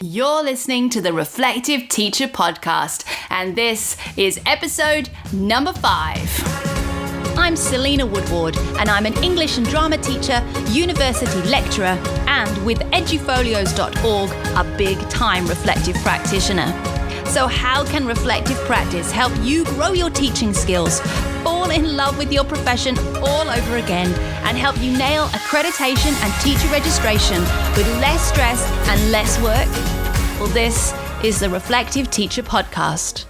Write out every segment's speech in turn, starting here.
You're listening to the Reflective Teacher Podcast, and this is episode number 5. I'm Selena Woodward, and I'm an English and drama teacher, university lecturer, and with edufolios.org, a big-time reflective practitioner. So how can reflective practice help you grow your teaching skills, fall in love with your profession all over again, and help you nail accreditation and teacher registration with less stress and less work? Well, this is the Reflective Teacher Podcast.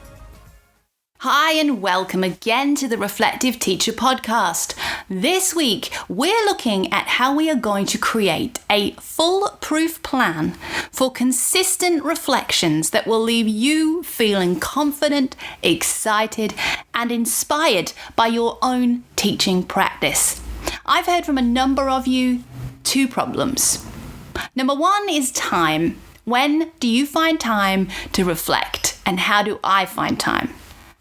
Hi and welcome again to the Reflective Teacher Podcast. This week, we're looking at how we are going to create a foolproof plan for consistent reflections that will leave you feeling confident, excited, and inspired by your own teaching practice. I've heard from a number of you 2 problems. Number 1 is time. When do you find time to reflect, and how do I find time?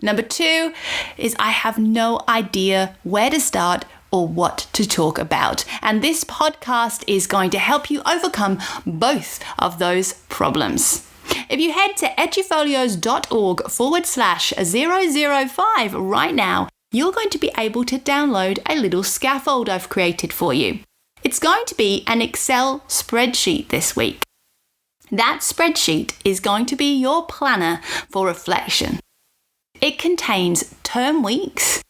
Number 2 is I have no idea where to start or what to talk about. And this podcast is going to help you overcome both of those problems. If you head to edufolios.org/005 right now, you're going to be able to download a little scaffold I've created for you. It's going to be an Excel spreadsheet this week. That spreadsheet is going to be your planner for reflection. It contains term weeks,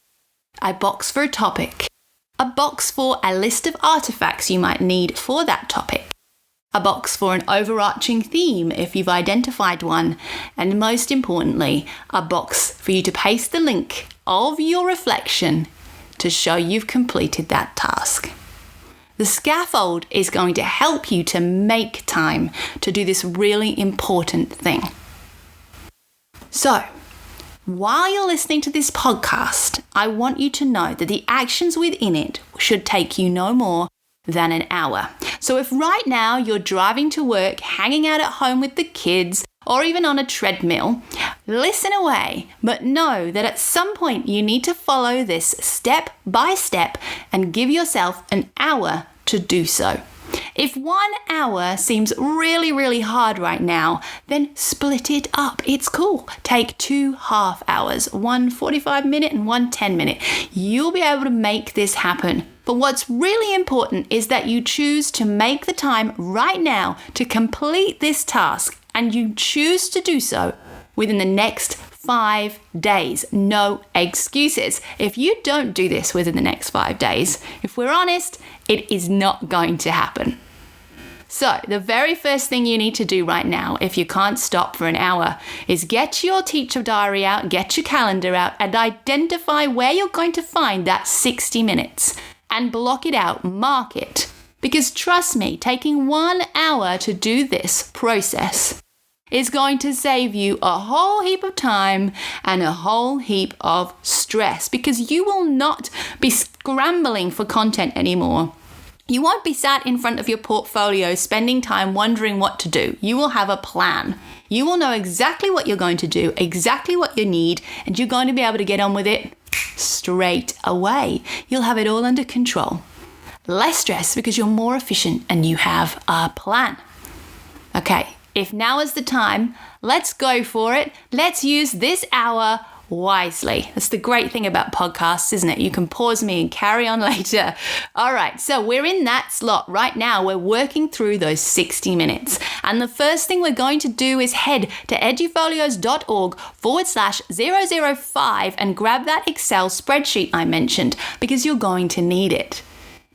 a box for a topic, a box for a list of artifacts you might need for that topic, a box for an overarching theme if you've identified one, and most importantly, a box for you to paste the link of your reflection to show you've completed that task. The scaffold is going to help you to make time to do this really important thing. So, while you're listening to this podcast, I want you to know that the actions within it should take you no more than an hour. So if right now you're driving to work, hanging out at home with the kids, or even on a treadmill, listen away, but know that at some point you need to follow this step by step and give yourself an hour to do so. If 1 hour seems really hard right now, then split it up. It's cool. Take 2 half hours, one 45-minute and one 10-minute. You'll be able to make this happen. But what's really important is that you choose to make the time right now to complete this task, and you choose to do so within the next 5 days. No excuses. If you don't do this within the next 5 days, if we're honest, it is not going to happen. So the very first thing you need to do right now, if you can't stop for an hour, is get your teacher diary out, get your calendar out, and identify where you're going to find that 60 minutes and block it out, mark it. Because trust me, taking 1 hour to do this process is going to save you a whole heap of time and a whole heap of stress, because you will not be scrambling for content anymore. You won't be sat in front of your portfolio spending time wondering what to do. You will have a plan. You will know exactly what you're going to do, exactly what you need, and you're going to be able to get on with it straight away. You'll have it all under control. Less stress because you're more efficient and you have a plan. Okay. If now is the time, let's go for it. Let's use this hour wisely. That's the great thing about podcasts, isn't it? You can pause me and carry on later. All right, so we're in that slot right now. We're working through those 60 minutes. And the first thing we're going to do is head to edufolios.org/005 and grab that Excel spreadsheet I mentioned, because you're going to need it.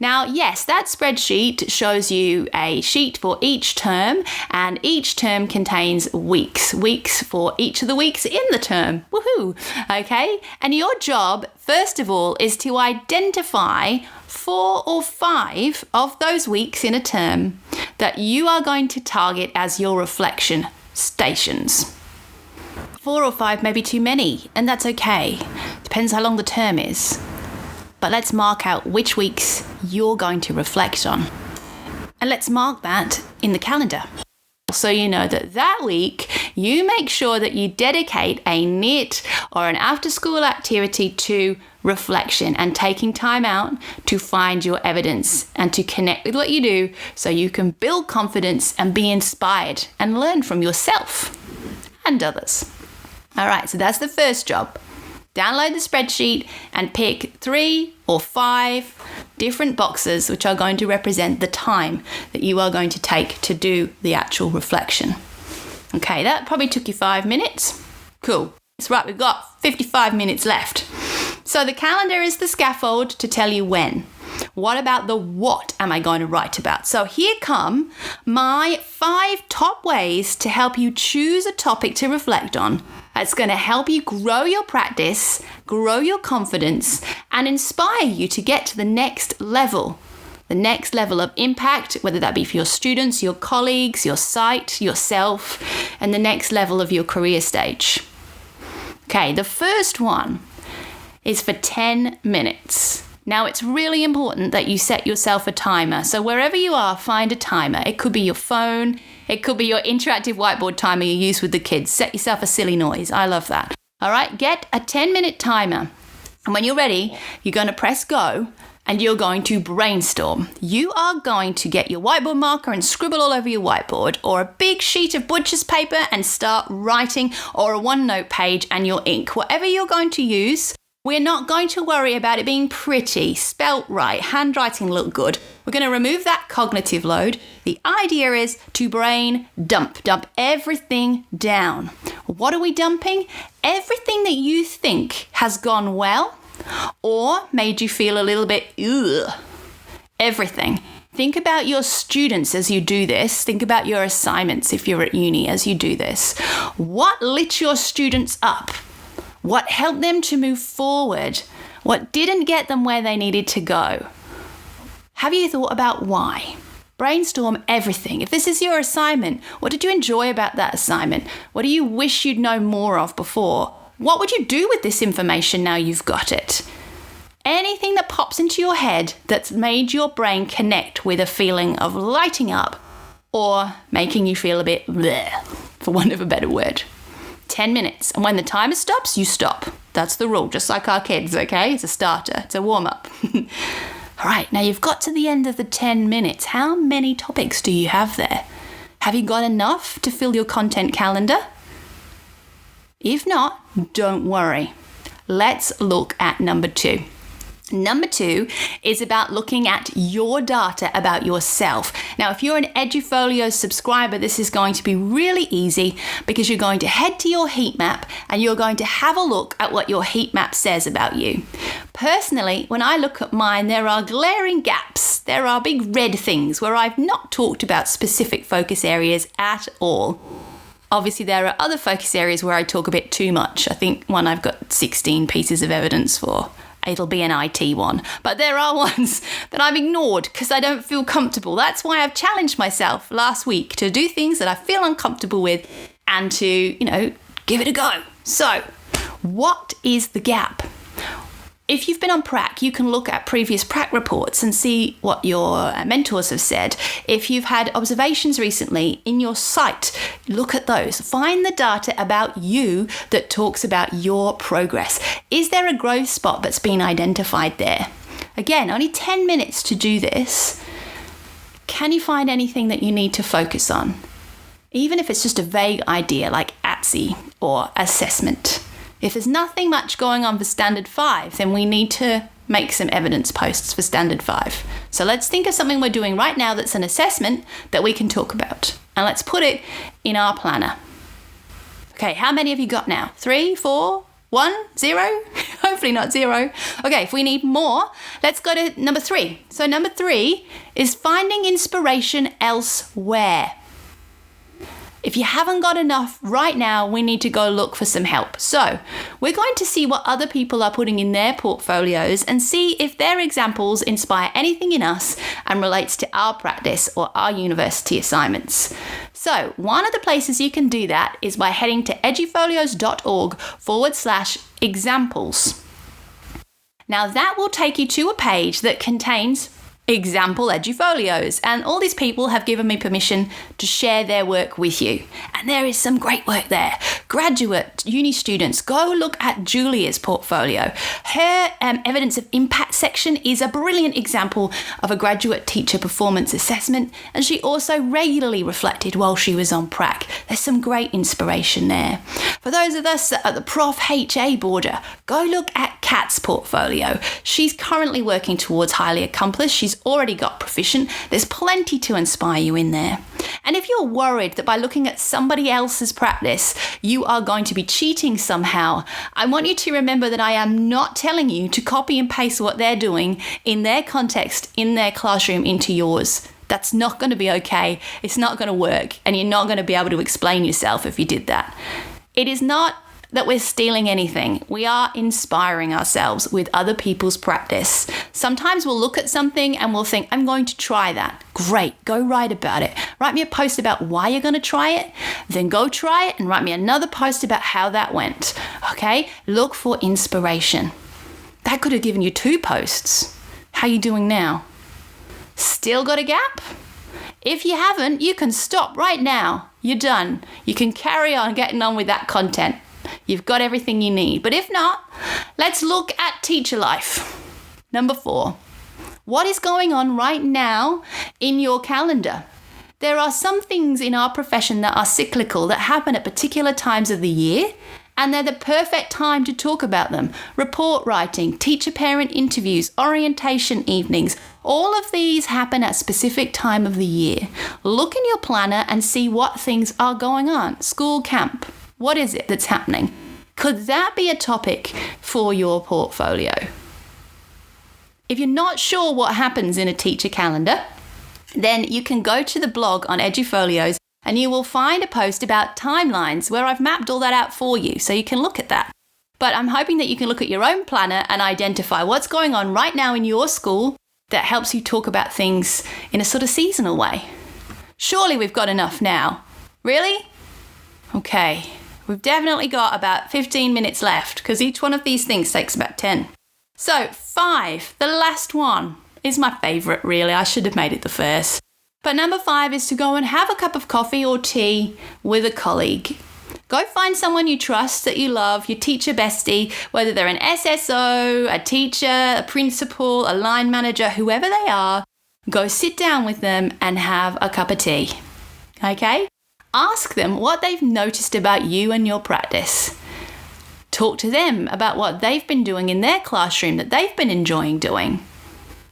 Now, yes, that spreadsheet shows you a sheet for each term, and each term contains weeks for each of the weeks in the term. Woohoo! Okay, and your job, first of all, is to identify 4 or 5 of those weeks in a term that you are going to target as your reflection stations. 4 or 5 may be too many, and that's okay. Depends how long the term is. But let's mark out which weeks you're going to reflect on. And let's mark that in the calendar. So you know that week you make sure that you dedicate a knit or an after-school activity to reflection and taking time out to find your evidence and to connect with what you do so you can build confidence and be inspired and learn from yourself and others. All right, so that's the first job. Download the spreadsheet and pick 3 or 5 different boxes which are going to represent the time that you are going to take to do the actual reflection. Okay, that probably took you 5 minutes. Cool. That's right, we've got 55 minutes left. So the calendar is the scaffold to tell you when. What about the what am I going to write about? So here come my 5 top ways to help you choose a topic to reflect on. It's going to help you grow your practice, grow your confidence, and inspire you to get to the next level of impact, whether that be for your students, your colleagues, your site, yourself, and the next level of your career stage. Okay, the first one is for 10 minutes. Now, it's really important that you set yourself a timer. So wherever you are, find a timer. It could be your phone. It could be your interactive whiteboard timer you use with the kids. Set yourself a silly noise. I love that. All right, get a 10-minute timer. And when you're ready, you're going to press go and you're going to brainstorm. You are going to get your whiteboard marker and scribble all over your whiteboard, or a big sheet of butcher's paper and start writing, or a OneNote page and your ink. Whatever you're going to use, we're not going to worry about it being pretty, spelt right, handwriting look good. We're going to remove that cognitive load. The idea is to brain dump everything down. What are we dumping? Everything that you think has gone well or made you feel a little bit ugh. Everything. Think about your students as you do this. Think about your assignments if you're at uni as you do this. What lit your students up? What helped them to move forward? What didn't get them where they needed to go? Have you thought about why? Brainstorm everything. If this is your assignment, what did you enjoy about that assignment? What do you wish you'd known more of before? What would you do with this information now you've got it? Anything that pops into your head that's made your brain connect with a feeling of lighting up or making you feel a bit bleh, for want of a better word. 10 minutes. And when the timer stops, you stop. That's the rule, just like our kids, okay? It's a starter. It's a warm-up. All right, now you've got to the end of the 10 minutes. How many topics do you have there? Have you got enough to fill your content calendar? If not, don't worry. Let's look at number 2. Number 2 is about looking at your data about yourself. Now, if you're an Edufolio subscriber, this is going to be really easy because you're going to head to your heat map and you're going to have a look at what your heat map says about you. Personally, when I look at mine, there are glaring gaps. There are big red things where I've not talked about specific focus areas at all. Obviously, there are other focus areas where I talk a bit too much. I think one I've got 16 pieces of evidence for. It'll be an IT one. But there are ones that I've ignored because I don't feel comfortable. That's why I've challenged myself last week to do things that I feel uncomfortable with and to, give it a go. So, what is the gap? If you've been on prac, you can look at previous prac reports and see what your mentors have said. If you've had observations recently in your site, look at those. Find the data about you that talks about your progress. Is there a growth spot that's been identified there? Again, only 10 minutes to do this. Can you find anything that you need to focus on? Even if it's just a vague idea like ATSI or assessment. If there's nothing much going on for Standard 5, then we need to make some evidence posts for Standard 5. So let's think of something we're doing right now that's an assessment that we can talk about. And let's put it in our planner. Okay, how many have you got now? 3, 4, 1, 0? Hopefully not 0. Okay, if we need more, let's go to number 3. So number 3 is finding inspiration elsewhere. If you haven't got enough right now, we need to go look for some help. So we're going to see what other people are putting in their portfolios and see if their examples inspire anything in us and relates to our practice or our university assignments. So one of the places you can do that is by heading to edufolios.org/examples. Now that will take you to a page that contains example edufolios, and all these people have given me permission to share their work with you. And there is some great work there. Graduate uni students, go look at Julia's portfolio. Her evidence of impact section is a brilliant example of a graduate teacher performance assessment, and she also regularly reflected while she was on prac. There's some great inspiration there. For those of us at the Prof HA border, go look at Kat's portfolio. She's currently working towards highly accomplished. She's already got proficient. There's plenty to inspire you in there. And if you're worried that by looking at somebody else's practice, you are going to be cheating somehow, I want you to remember that I am not telling you to copy and paste what they're doing in their context, in their classroom, into yours. That's not going to be okay. It's not going to work. And you're not going to be able to explain yourself if you did that. It is not that we're stealing anything. We are inspiring ourselves with other people's practice. Sometimes we'll look at something and we'll think, I'm going to try that. Great, go write about it. Write me a post about why you're going to try it, then go try it and write me another post about how that went. Okay, look for inspiration. That could have given you 2 posts. How are you doing now? Still got a gap? If you haven't, you can stop right now. You're done. You can carry on getting on with that content. You've got everything you need. But if not, let's look at teacher life. Number 4, what is going on right now in your calendar? There are some things in our profession that are cyclical, that happen at particular times of the year, and they're the perfect time to talk about them. Report writing, teacher-parent interviews, orientation evenings, all of these happen at a specific time of the year. Look in your planner and see what things are going on. School camp. What is it that's happening? Could that be a topic for your portfolio? If you're not sure what happens in a teacher calendar, then you can go to the blog on Edufolios and you will find a post about timelines where I've mapped all that out for you, so you can look at that. But I'm hoping that you can look at your own planner and identify what's going on right now in your school that helps you talk about things in a sort of seasonal way. Surely we've got enough now. Really? Okay. We've definitely got about 15 minutes left because each one of these things takes about 10. So 5, the last one, is my favourite really. I should have made it the first. But number 5 is to go and have a cup of coffee or tea with a colleague. Go find someone you trust, that you love, your teacher bestie, whether they're an SSO, a teacher, a principal, a line manager, whoever they are. Go sit down with them and have a cup of tea. Okay? Ask them what they've noticed about you and your practice. Talk to them about what they've been doing in their classroom that they've been enjoying doing.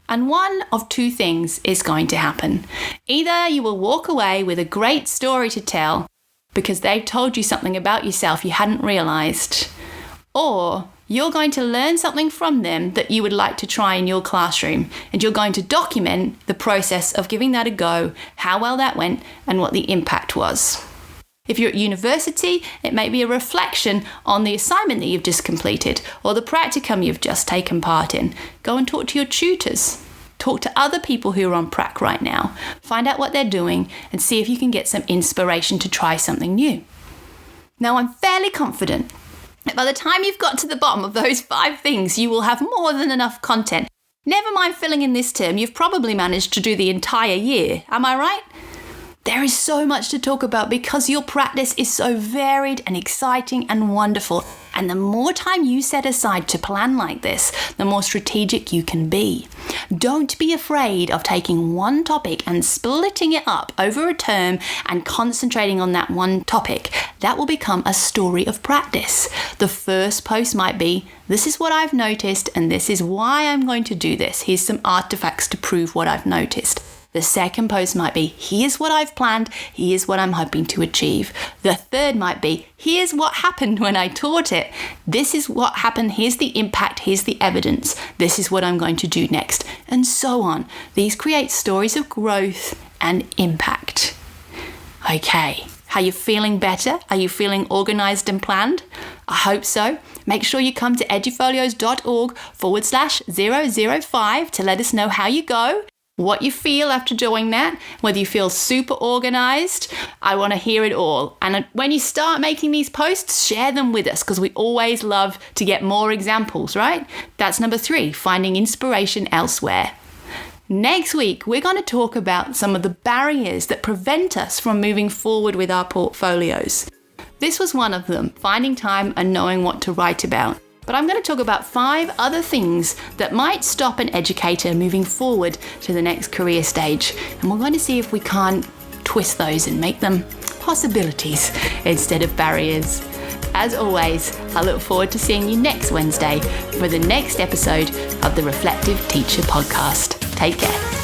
And one of 2 things is going to happen. Either you will walk away with a great story to tell because they've told you something about yourself you hadn't realised, or you're going to learn something from them that you would like to try in your classroom, and you're going to document the process of giving that a go, how well that went, and what the impact was. If you're at university, it may be a reflection on the assignment that you've just completed or the practicum you've just taken part in. Go and talk to your tutors. Talk to other people who are on prac right now. Find out what they're doing and see if you can get some inspiration to try something new. Now, I'm fairly confident that by the time you've got to the bottom of those 5 things, you will have more than enough content. Never mind filling in this term, you've probably managed to do the entire year. Am I right? There is so much to talk about because your practice is so varied and exciting and wonderful. And the more time you set aside to plan like this, the more strategic you can be. Don't be afraid of taking one topic and splitting it up over a term and concentrating on that one topic. That will become a story of practice. The first post might be, this is what I've noticed and this is why I'm going to do this. Here's some artifacts to prove what I've noticed. The second post might be, here's what I've planned, here's what I'm hoping to achieve. The third might be, here's what happened when I taught it. This is what happened, here's the impact, here's the evidence. This is what I'm going to do next, and so on. These create stories of growth and impact. Okay, are you feeling better? Are you feeling organised and planned? I hope so. Make sure you come to edufolios.org/005 to let us know how you go. What you feel after doing that, whether you feel super organized. I want to hear it all. And when you start making these posts, share them with us because we always love to get more examples, right? That's number 3, finding inspiration elsewhere. Next week, we're going to talk about some of the barriers that prevent us from moving forward with our portfolios. This was one of them, finding time and knowing what to write about. But I'm going to talk about 5 other things that might stop an educator moving forward to the next career stage. And we're going to see if we can't twist those and make them possibilities instead of barriers. As always, I look forward to seeing you next Wednesday for the next episode of the Reflective Teacher Podcast. Take care.